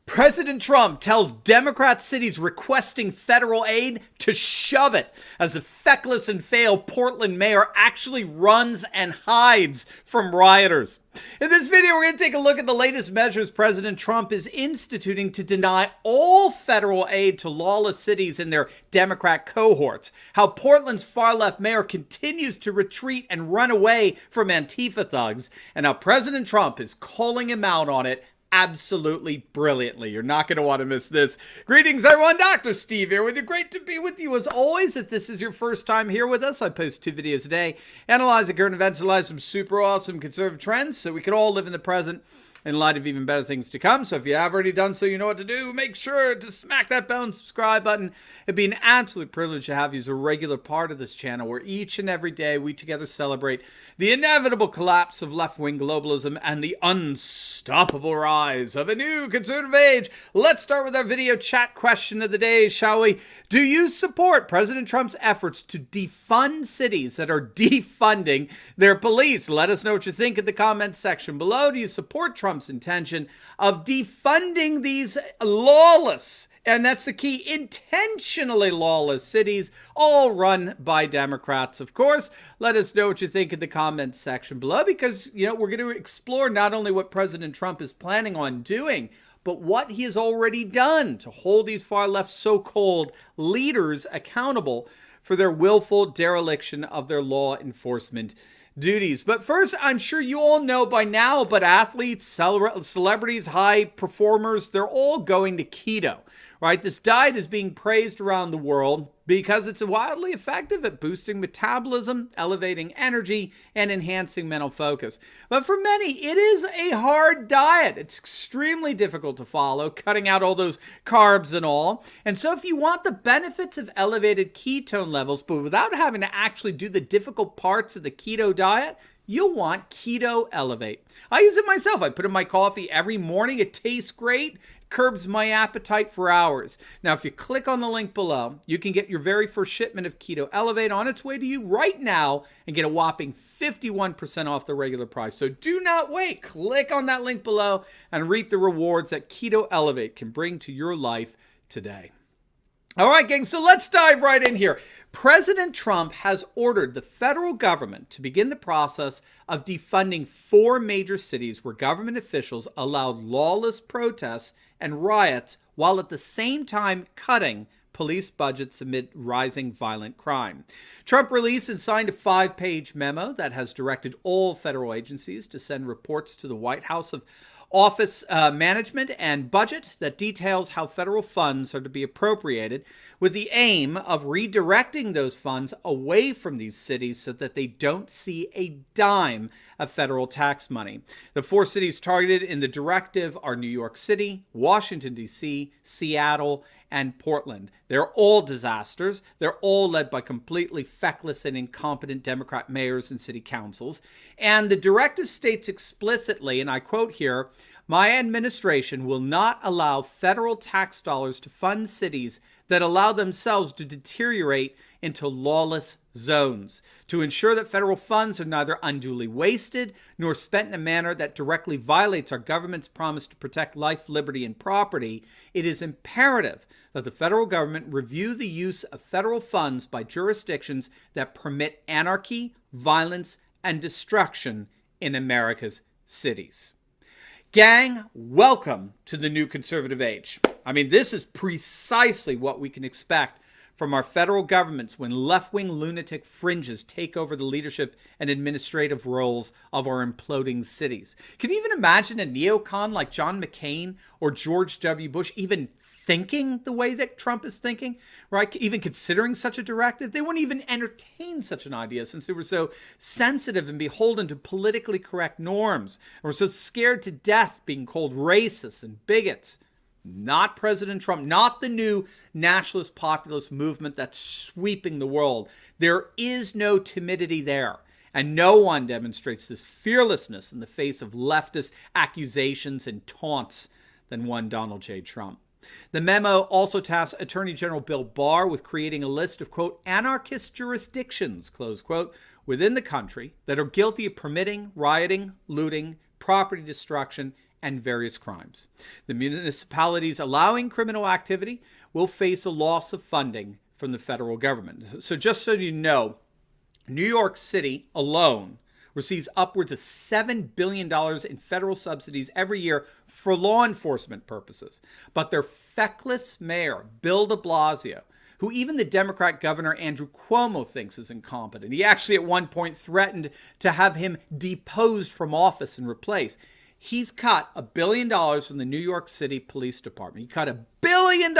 President Trump tells Democrat cities requesting federal aid to shove it as the feckless and failed Portland mayor actually runs and hides from rioters. In this video, we're going to take a look at the latest measures President Trump is instituting to deny all federal aid to lawless cities and their Democrat cohorts, how Portland's far-left mayor continues to retreat and run away from Antifa thugs, and how President Trump is calling him out on it absolutely brilliantly. You're not going to want to miss this. Greetings, everyone. Dr. Steve here with you. Great to be with you as always. If this is your first time here with us, I post 2 videos a day analyzing current events, analyze some super awesome conservative trends so we can all live in the present in light of even better things to come. So if you have already done so, you know what to do. Make sure to smack that bell and subscribe button. It'd be an absolute privilege to have you as a regular part of this channel where each and every day we together celebrate the inevitable collapse of left-wing globalism and the unstoppable rise of a new conservative age. Let's start with our video chat question of the day, shall we? Do you support President Trump's efforts to defund cities that are defunding their police? Let us know what you think in the comments section below. Do you support Trump's intention of defunding these lawless, and that's the key, intentionally lawless cities, all run by Democrats, of course? Let us know what you think in the comments section below, because, we're going to explore not only what President Trump is planning on doing, but what he has already done to hold these far-left so-called leaders accountable for their willful dereliction of their law enforcement duties. But first, I'm sure you all know by now, but athletes, celebrities, high performers, they're all going to keto, right? This diet is being praised around the world because it's wildly effective at boosting metabolism, elevating energy, and enhancing mental focus. But for many, it is a hard diet. It's extremely difficult to follow, cutting out all those carbs and all. And so if you want the benefits of elevated ketone levels, but without having to actually do the difficult parts of the keto diet, you'll want Keto Elevate. I use it myself. I put it in my coffee every morning. It tastes great. Curbs my appetite for hours. Now, if you click on the link below, you can get your very first shipment of Keto Elevate on its way to you right now and get a whopping 51% off the regular price. So do not wait. Click on that link below and reap the rewards that Keto Elevate can bring to your life today. All right, gang, so let's dive right in here. President Trump has ordered the federal government to begin the process of defunding 4 major cities where government officials allowed lawless protests and riots while at the same time cutting police budgets amid rising violent crime. Trump released and signed a 5-page memo that has directed all federal agencies to send reports to the White House of Office Management and Budget that details how federal funds are to be appropriated, with the aim of redirecting those funds away from these cities so that they don't see a dime of federal tax money. The 4 cities targeted in the directive are New York City, Washington, D.C., Seattle, and Portland. They're all disasters. They're all led by completely feckless and incompetent Democrat mayors and city councils. And the directive states explicitly, and I quote here, "My administration will not allow federal tax dollars to fund cities that allow themselves to deteriorate into lawless zones, to ensure that federal funds are neither unduly wasted nor spent in a manner that directly violates our government's promise to protect life, liberty, and property. It is imperative that the federal government review the use of federal funds by jurisdictions that permit anarchy, violence, and destruction in America's cities." Gang, welcome to the new conservative age. I mean, this is precisely what we can expect from our federal governments when left-wing lunatic fringes take over the leadership and administrative roles of our imploding cities. Can you even imagine a neocon like John McCain or George W. Bush even thinking the way that Trump is thinking, right? Even considering such a directive? They wouldn't even entertain such an idea since they were so sensitive and beholden to politically correct norms, and were so scared to death being called racists and bigots. Not President Trump, not the new nationalist populist movement that's sweeping the world. There is no timidity there. And no one demonstrates this fearlessness in the face of leftist accusations and taunts than one Donald J. Trump. The memo also tasks Attorney General Bill Barr with creating a list of, quote, anarchist jurisdictions, close quote, within the country that are guilty of permitting, rioting, looting, property destruction, and various crimes. The municipalities allowing criminal activity will face a loss of funding from the federal government. So just so you know, New York City alone receives upwards of $7 billion in federal subsidies every year for law enforcement purposes. But their feckless mayor, Bill de Blasio, who even the Democrat governor Andrew Cuomo thinks is incompetent. He actually at one point threatened to have him deposed from office and replaced. He's cut $1 billion from the New York City Police Department. He cut $1 billion,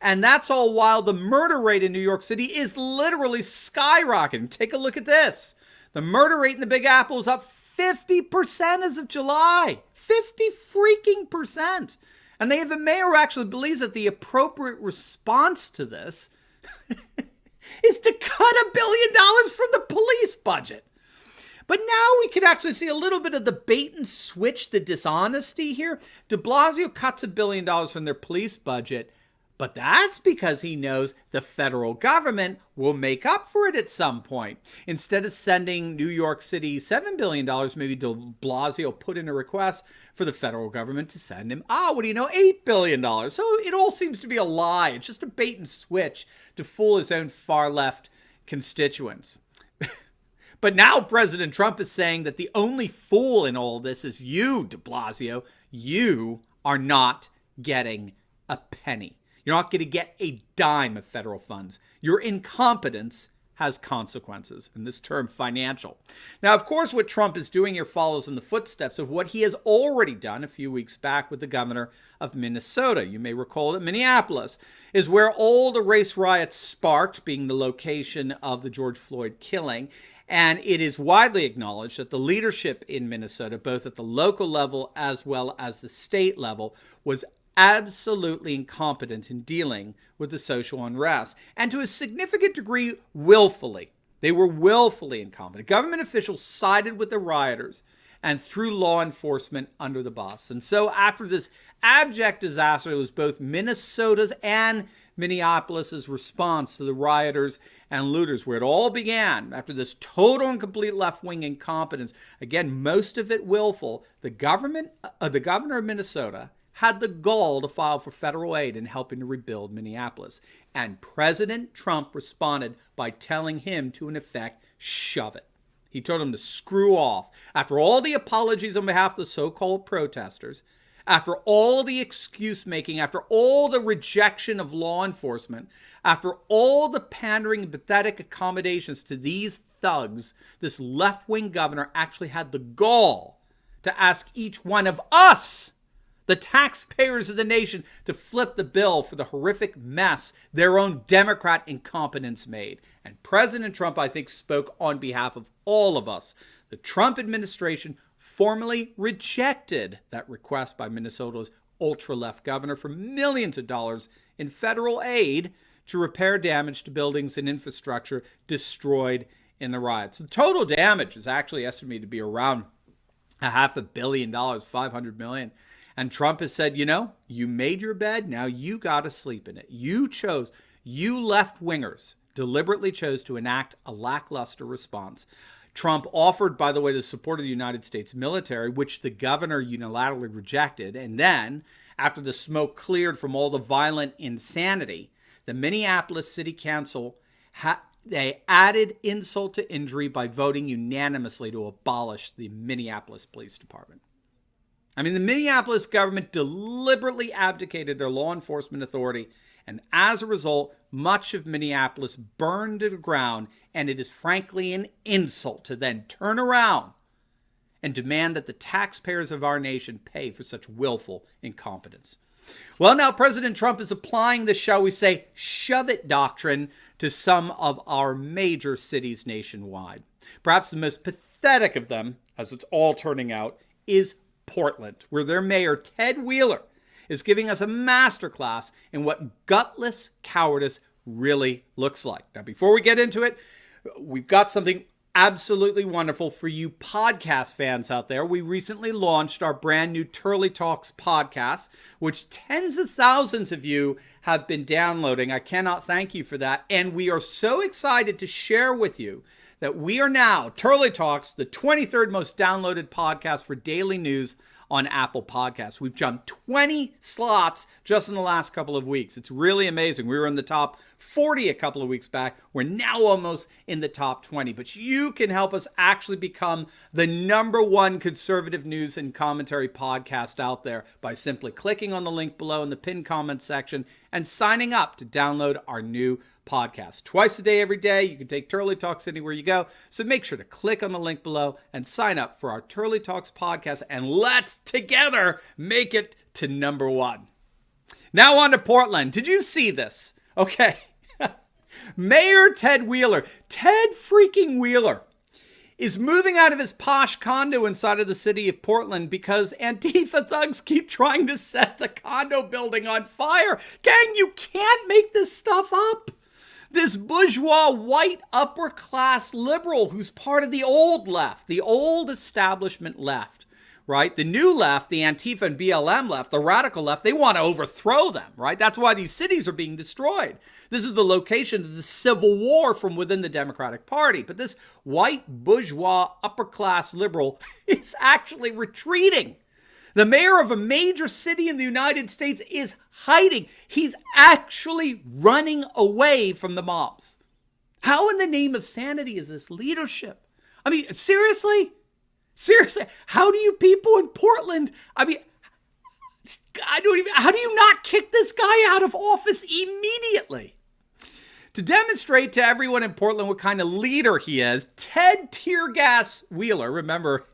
and that's all while the murder rate in New York City is literally skyrocketing. Take a look at this. The murder rate in the Big Apple is up 50% as of July. 50 freaking percent. And they have a mayor who actually believes that the appropriate response to this is to cut $1 billion from the police budget. But now we can actually see a little bit of the bait and switch, the dishonesty here. De Blasio cuts $1 billion from their police budget, but that's because he knows the federal government will make up for it at some point. Instead of sending New York City $7 billion, maybe de Blasio put in a request for the federal government to send him, $8 billion. So it all seems to be a lie. It's just a bait and switch to fool his own far-left constituents. But now President Trump is saying that the only fool in all this is you, de Blasio. You are not getting a penny. You're not going to get a dime of federal funds. Your incompetence has consequences, in this term, financial. Now, of course, what Trump is doing here follows in the footsteps of what he has already done a few weeks back with the governor of Minnesota. You may recall that Minneapolis is where all the race riots sparked, being the location of the George Floyd killing. And it is widely acknowledged that the leadership in Minnesota, both at the local level as well as the state level, was absolutely incompetent in dealing with the social unrest. And to a significant degree, willfully. They were willfully incompetent. Government officials sided with the rioters and threw law enforcement under the bus. And so after this abject disaster, it was both Minnesota's and Minneapolis's response to the rioters and looters, where it all began after this total and complete left-wing incompetence. Again, most of it willful. The governor of Minnesota had the gall to file for federal aid in helping to rebuild Minneapolis. And President Trump responded by telling him to, in effect, shove it. He told him to screw off. After all the apologies on behalf of the so-called protesters, after all the excuse making, after all the rejection of law enforcement, after all the pandering and pathetic accommodations to these thugs, this left-wing governor actually had the gall to ask each one of us, the taxpayers of the nation, to flip the bill for the horrific mess their own Democrat incompetence made. And President Trump, I think, spoke on behalf of all of us. The Trump administration formally rejected that request by Minnesota's ultra-left governor for millions of dollars in federal aid to repair damage to buildings and infrastructure destroyed in the riots. The total damage is actually estimated to be around $500 million, $500 million. And Trump has said, you made your bed, now you got to sleep in it. You left-wingers deliberately chose to enact a lackluster response. Trump offered, by the way, the support of the United States military, which the governor unilaterally rejected. And then, after the smoke cleared from all the violent insanity, the Minneapolis City Council, they added insult to injury by voting unanimously to abolish the Minneapolis Police Department. I mean, the Minneapolis government deliberately abdicated their law enforcement authority, and as a result, much of Minneapolis burned to the ground, and it is frankly an insult to then turn around and demand that the taxpayers of our nation pay for such willful incompetence. Well, now President Trump is applying the, shall we say, shove it doctrine to some of our major cities nationwide. Perhaps the most pathetic of them, as it's all turning out, is Portland, where their mayor, Ted Wheeler, is giving us a masterclass in what gutless cowardice really looks like. Now, before we get into it, we've got something absolutely wonderful for you podcast fans out there. We recently launched our brand new Turley Talks podcast, which tens of thousands of you have been downloading. I cannot thank you for that. And we are so excited to share with you that we are now, Turley Talks, the 23rd most downloaded podcast for daily news on Apple Podcasts. We've jumped 20 slots just in the last couple of weeks. It's really amazing. We were in the top 40 a couple of weeks back. We're now almost in the top 20. But you can help us actually become the #1 conservative news and commentary podcast out there by simply clicking on the link below in the pinned comment section and signing up to download our new podcast. Twice a day, every day. You can take Turley Talks anywhere you go. So make sure to click on the link below and sign up for our Turley Talks podcast. And let's together make it to #1. Now on to Portland. Did you see this? Okay. Mayor Ted Wheeler, Ted freaking Wheeler, is moving out of his posh condo inside of the city of Portland because Antifa thugs keep trying to set the condo building on fire. Gang, you can't make this stuff up. This bourgeois, white, upper-class liberal who's part of the old left, the old establishment left, right? The new left, the Antifa and BLM left, the radical left, they want to overthrow them, right? That's why these cities are being destroyed. This is the location of the civil war from within the Democratic Party. But this white, bourgeois, upper-class liberal is actually retreating. The mayor of a major city in the United States is hiding. He's actually running away from the mobs. How in the name of sanity is this leadership? I mean, seriously? Seriously? How do you people in Portland, how do you not kick this guy out of office immediately? To demonstrate to everyone in Portland what kind of leader he is, Ted Tear Gas Wheeler, remember,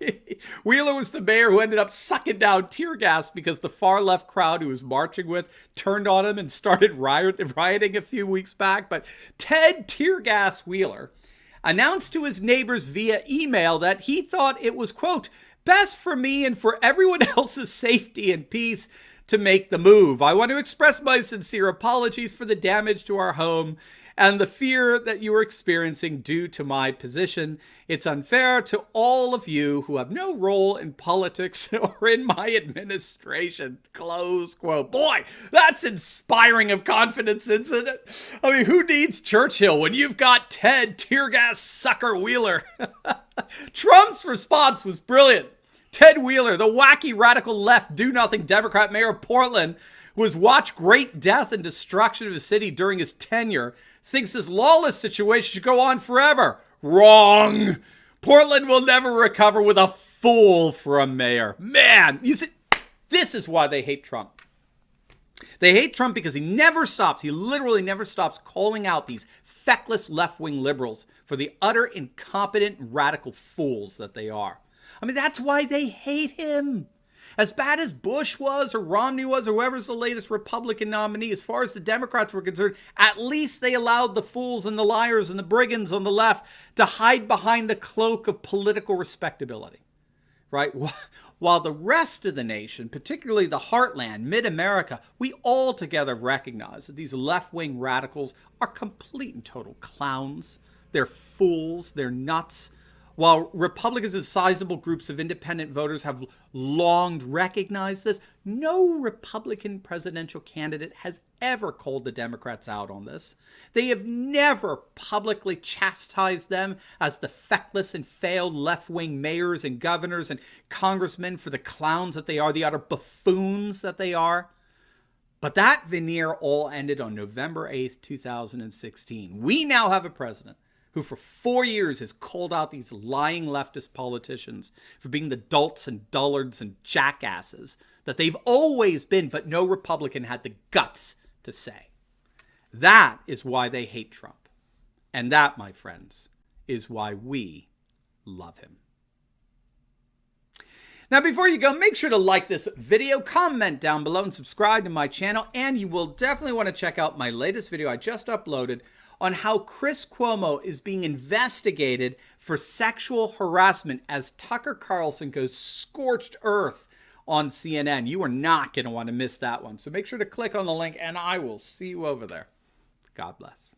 Wheeler was the mayor who ended up sucking down tear gas because the far left crowd he was marching with turned on him and started rioting a few weeks back. But Ted Tear Gas Wheeler announced to his neighbors via email that he thought it was, quote, best for me and for everyone else's safety and peace to make the move. I want to express my sincere apologies for the damage to our home and the fear that you are experiencing due to my position. It's unfair to all of you who have no role in politics or in my administration. Close quote. Boy, that's inspiring of confidence, isn't it? I mean, who needs Churchill when you've got Ted Tear Gas Sucker Wheeler? Trump's response was brilliant. Ted Wheeler, the wacky radical left do-nothing Democrat mayor of Portland, who has watched great death and destruction of his city during his tenure, thinks this lawless situation should go on forever. Wrong. Portland will never recover with a fool for a mayor. Man, you see, this is why they hate Trump. They hate Trump because he never stops. He literally never stops calling out these feckless left-wing liberals for the utter incompetent radical fools that they are. I mean, that's why they hate him. As bad as Bush was or Romney was or whoever's the latest Republican nominee, as far as the Democrats were concerned, at least they allowed the fools and the liars and the brigands on the left to hide behind the cloak of political respectability, right? While the rest of the nation, particularly the heartland, mid-America, we all together recognize that these left-wing radicals are complete and total clowns. They're fools. They're nuts. While Republicans and sizable groups of independent voters have long recognized this, no Republican presidential candidate has ever called the Democrats out on this. They have never publicly chastised them as the feckless and failed left-wing mayors and governors and congressmen for the clowns that they are, the utter buffoons that they are. But that veneer all ended on November 8th, 2016. We now have a president who for 4 years has called out these lying leftist politicians for being the dolts and dullards and jackasses that they've always been, but no Republican had the guts to say. That is why they hate Trump. And that, my friends, is why we love him. Now, before you go, make sure to like this video, comment down below, and subscribe to my channel. And you will definitely want to check out my latest video I just uploaded on how Chris Cuomo is being investigated for sexual harassment as Tucker Carlson goes scorched earth on CNN. You are not going to want to miss that one. So make sure to click on the link, and I will see you over there. God bless.